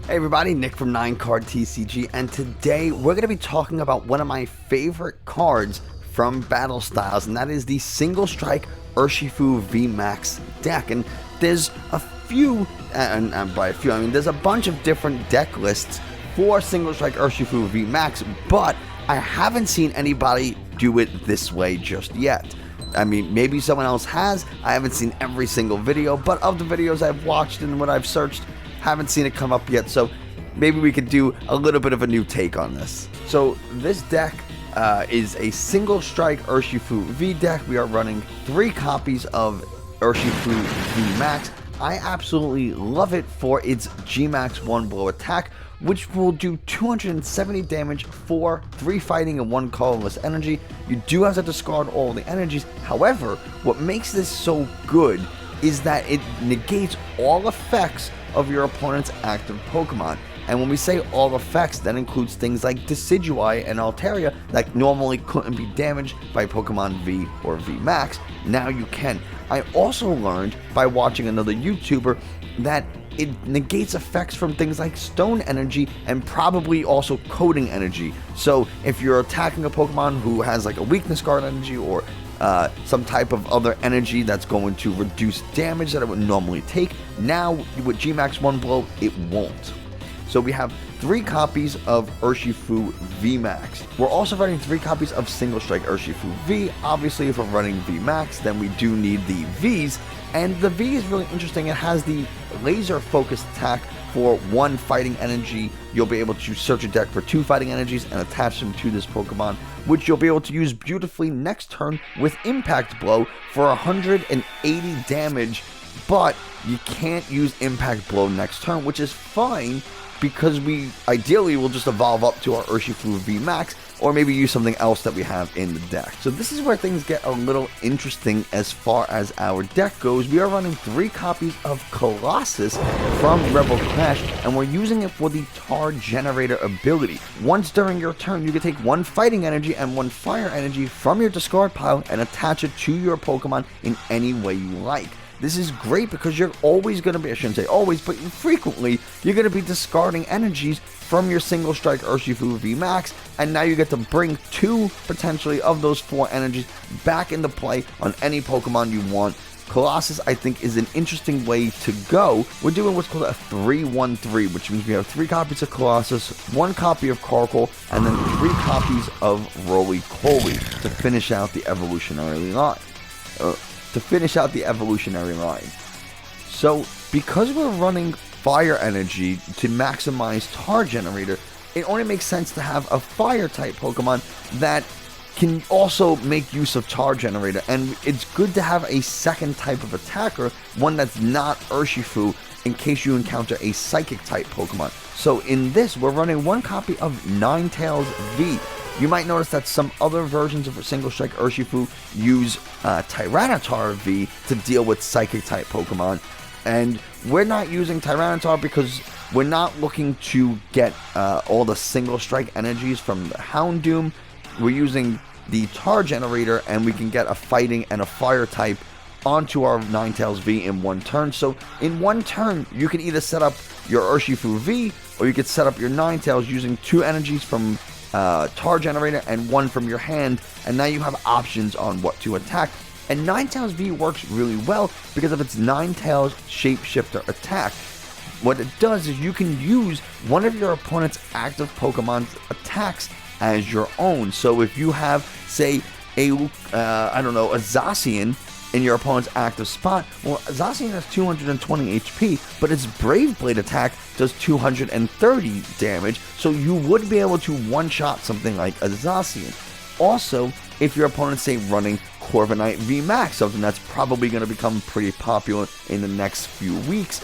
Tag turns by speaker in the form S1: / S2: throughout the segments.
S1: Hey everybody, Nick from 9Card TCG, and today we're going to be talking about one of my favorite cards from Battle Styles, and that is the Single Strike Urshifu Vmax deck. And there's a few, and by a few I mean there's a bunch of different deck lists for Single Strike Urshifu Vmax, but I haven't seen anybody do it this way just yet. I mean, maybe someone else has. I haven't seen every single video, but of the videos I've watched and what I've searched, haven't seen it come up yet, so maybe we could do a little bit of a new take on this. So this deck is a Single Strike Urshifu V deck. We are running 3 copies of Urshifu Vmax. I absolutely love it for its Gmax 1 blow attack, which will do 270 damage for 3 fighting and 1 colorless energy. You do have to discard all the energies. However, what makes this so good is that it negates all effects of your opponent's active Pokemon. And when we say all effects, that includes things like Decidueye and Altaria that normally couldn't be damaged by Pokemon V or Vmax. Now you can. I also learned by watching another YouTuber that it negates effects from things like Stone Energy and probably also Coding Energy. So if you're attacking a Pokemon who has like a Weakness Guard Energy or some type of other energy that's going to reduce damage that it would normally take, now with Gmax 1 blow it won't. So we have 3 copies of Urshifu Vmax. We're also running 3 copies of Single Strike Urshifu V. Obviously if we're running Vmax, then we do need the Vs, and the V is really interesting. It has the laser focused attack for 1 fighting energy. You'll be able to search a deck for 2 fighting energies and attach them to this Pokemon, which you'll be able to use beautifully next turn with Impact Blow for 180 damage, but you can't use Impact Blow next turn, which is fine because we ideally will just evolve up to our Urshifu Vmax, or maybe use something else that we have in the deck. So this is where things get a little interesting as far as our deck goes. We are running 3 copies of Colossus from Rebel Clash, and we're using it for the Tar Generator ability. Once during your turn, you can take 1 fighting energy and 1 fire energy from your discard pile and attach it to your Pokemon in any way you like. This is great because you're always going to be, I shouldn't say always, but frequently, you're going to be discarding energies from your Single Strike Urshifu Vmax, and now you get to bring 2 potentially of those 4 energies back into play on any Pokemon you want. Colossus, I think, is an interesting way to go. We're doing what's called a 3-1-3, which means we have 3 copies of Colossus, 1 copy of Carkol, and then 3 copies of Rolycoly to finish out the evolutionary line. So because we're running fire energy to maximize Tar Generator, it only makes sense to have a fire type Pokemon that can also make use of Tar Generator, and it's good to have a second type of attacker, one that's not Urshifu, in case you encounter a psychic type Pokemon. So in this, we're running 1 copy of Ninetales V. You might notice that some other versions of Single Strike Urshifu use Tyranitar V to deal with Psychic type Pokemon, and we're not using Tyranitar because we're not looking to get all the Single Strike energies from the Houndoom. We're using the Tar Generator, and we can get a Fighting and a Fire type onto our Ninetales V in 1 turn. So in 1 turn, you can either set up your Urshifu V, or you could set up your Ninetales using 2 energies from Tar Generator and 1 from your hand, and now you have options on what to attack. And Ninetales V works really well because of its Ninetales Shapeshifter attack. What it does is you can use one of your opponent's active Pokemon's attacks as your own. So if you have, say, a Zacian in your opponent's active spot, well, Zacian has 220 HP, but its Brave Blade attack does 230 damage, so you would be able to one-shot something like a Zacian. Also, if your opponent's, say, running Corviknight Vmax, something that's probably going to become pretty popular in the next few weeks,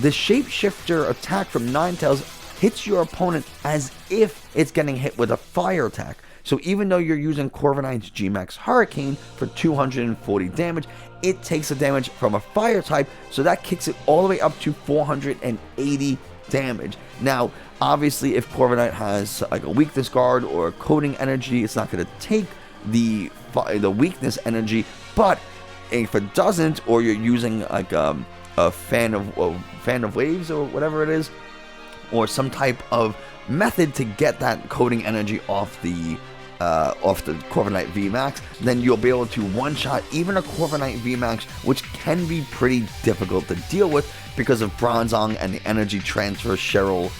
S1: the Shapeshifter attack from Ninetales hits your opponent as if it's getting hit with a fire attack. So even though you're using Corviknight's Gmax Hurricane for 240 damage, it takes the damage from a fire type, so that kicks it all the way up to 480 damage. Now, obviously, if Corviknight has like a Weakness Guard or a Coding Energy, it's not going to take the Weakness Energy, but if it doesn't, or you're using like a fan of waves or whatever it is, or some type of method to get that coding energy off the Corviknight Vmax, then you'll be able to one-shot even a Corviknight Vmax, which can be pretty difficult to deal with because of Bronzong and the energy transfer Cheryl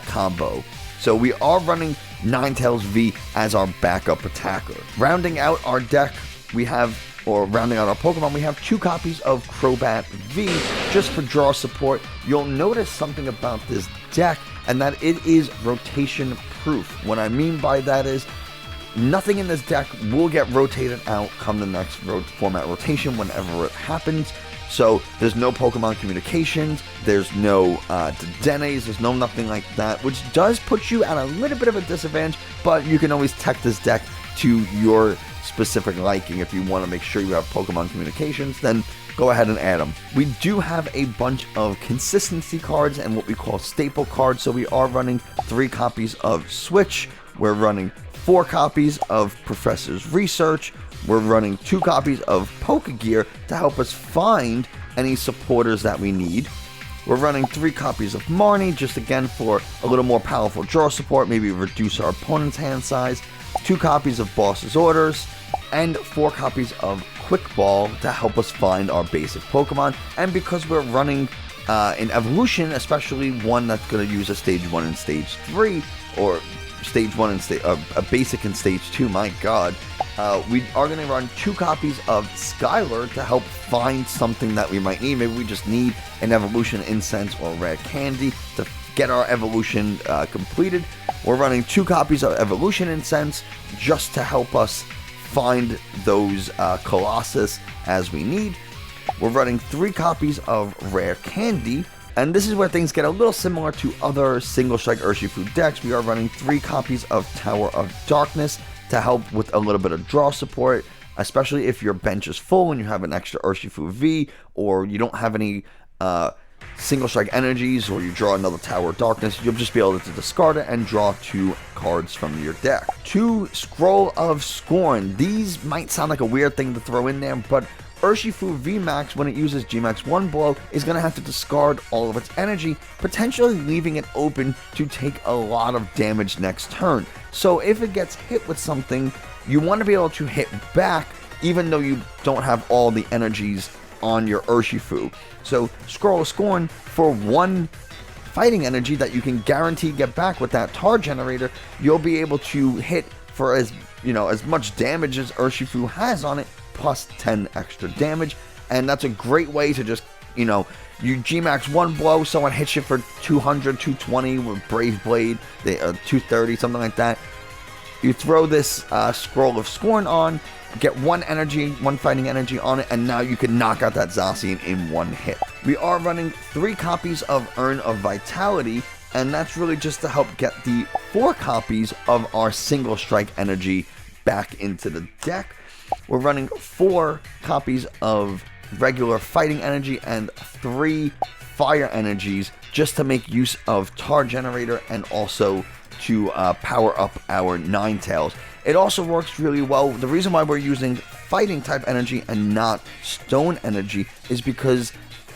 S1: combo. So we are running Ninetales V as our backup attacker. Rounding out our deck, rounding out our Pokemon, we have 2 copies of Crobat V just for draw support. You'll notice something about this deck, and that it is rotation proof. What I mean by that is nothing in this deck will get rotated out come the next format rotation whenever it happens. So there's no Pokemon communications, there's no Dedenes, there's nothing like that, which does put you at a little bit of a disadvantage, but you can always tech this deck to your specific liking. If you want to make sure you have Pokemon communications, then go ahead and add them. We do have a bunch of consistency cards and what we call staple cards, so we are running 3 copies of Switch, we're running 4 copies of Professor's Research, we're running 2 copies of Pokégear to help us find any supporters that we need. We're running 3 copies of Marnie, just again for a little more powerful draw support, maybe reduce our opponent's hand size. 2 copies of Boss's Orders, and 4 copies of Quick Ball to help us find our basic Pokemon. And because we're running an evolution, especially one that's going to use a stage 1 and stage 3, or stage 1 and a basic and stage 2, my god, we are going to run 2 copies of Skyla to help find something that we might need. Maybe we just need an Evolution Incense or Rare Candy to get our evolution completed. We're running 2 copies of Evolution Incense just to help us find those Colossus as we need. We're running 3 copies of Rare Candy, and this is where things get a little similar to other single Strike Urshifu decks. We are running 3 copies of Tower of Darkness to help with a little bit of draw support, especially if your bench is full and you have an extra Urshifu V, or you don't have any single strike energies, or you draw another Tower of Darkness. You'll just be able to discard it and draw 2 cards from your deck. 2 Scroll of Scorn. These might sound like a weird thing to throw in there, but Urshifu Vmax, when it uses Gmax 1 blow, is going to have to discard all of its energy, potentially leaving it open to take a lot of damage next turn. So if it gets hit with something, you want to be able to hit back, even though you don't have all the energies on your Urshifu. So Scroll of Scorn, for 1 fighting energy that you can guarantee get back with that tar generator, you'll be able to hit for as much damage as Urshifu has on it, plus 10 extra damage. And that's a great way to just, you Gmax 1 blow, someone hits you for 200, 220 with Brave Blade, 230, something like that. You throw this Scroll of Scorn on, get 1 fighting energy on it, and now you can knock out that Zacian in 1 hit. We are running 3 copies of Urn of Vitality, and that's really just to help get the 4 copies of our single strike energy back into the deck. We're running 4 copies of regular fighting energy and 3 fire energies just to make use of tar generator and also to power up our Ninetales. It also works really well. The reason why we're using fighting type energy and not stone energy is because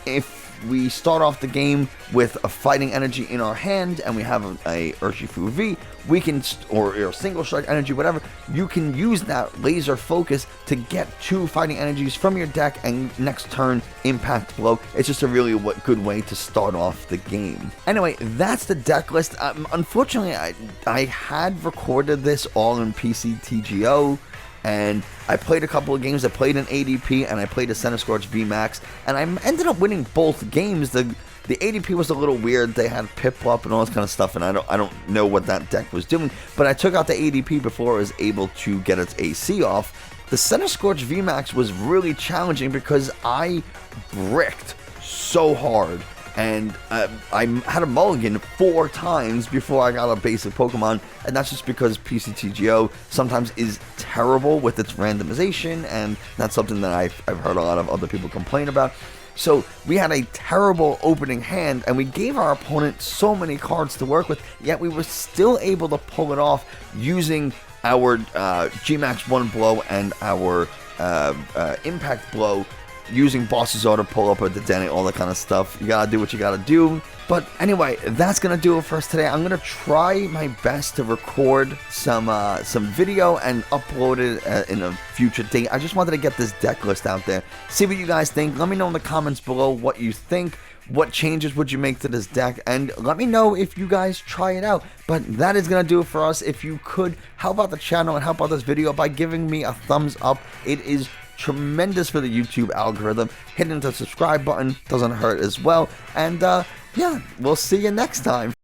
S1: if we start off the game with a fighting energy in our hand and we have a Urshifu V, we can, or single strike energy, whatever, you can use that laser focus to get 2 fighting energies from your deck and next turn impact blow. It's just a really good way to start off the game. Anyway, that's the deck list. Unfortunately, I had recorded this all in PCTGO, and I played a couple of games. I played an ADP and I played a Centiskorch Vmax, and I ended up winning both games. The ADP was a little weird. They had Piplup and all this kind of stuff, and I don't know what that deck was doing, but I took out the ADP before it was able to get its AC off. The Centiskorch Vmax was really challenging because I bricked so hard, and I had a mulligan 4 times before I got a basic Pokemon, and that's just because PCTGO sometimes is terrible with its randomization, and that's something that I've heard a lot of other people complain about. So we had a terrible opening hand, and we gave our opponent so many cards to work with, yet we were still able to pull it off using our Gmax 1 blow and our Impact blow using Boss's Order, pull up or detonate, all that kind of stuff. You gotta do what you gotta do. But anyway, that's gonna do it for us today. I'm gonna try my best to record some video and upload it in a future date. I just wanted to get this deck list out there. See what you guys think. Let me know in the comments below what you think. What changes would you make to this deck? And let me know if you guys try it out. But that is going to do it for us. If you could help out the channel and help out this video by giving me a thumbs up, it is tremendous for the YouTube algorithm. Hitting the subscribe button doesn't hurt as well. And yeah, we'll see you next time.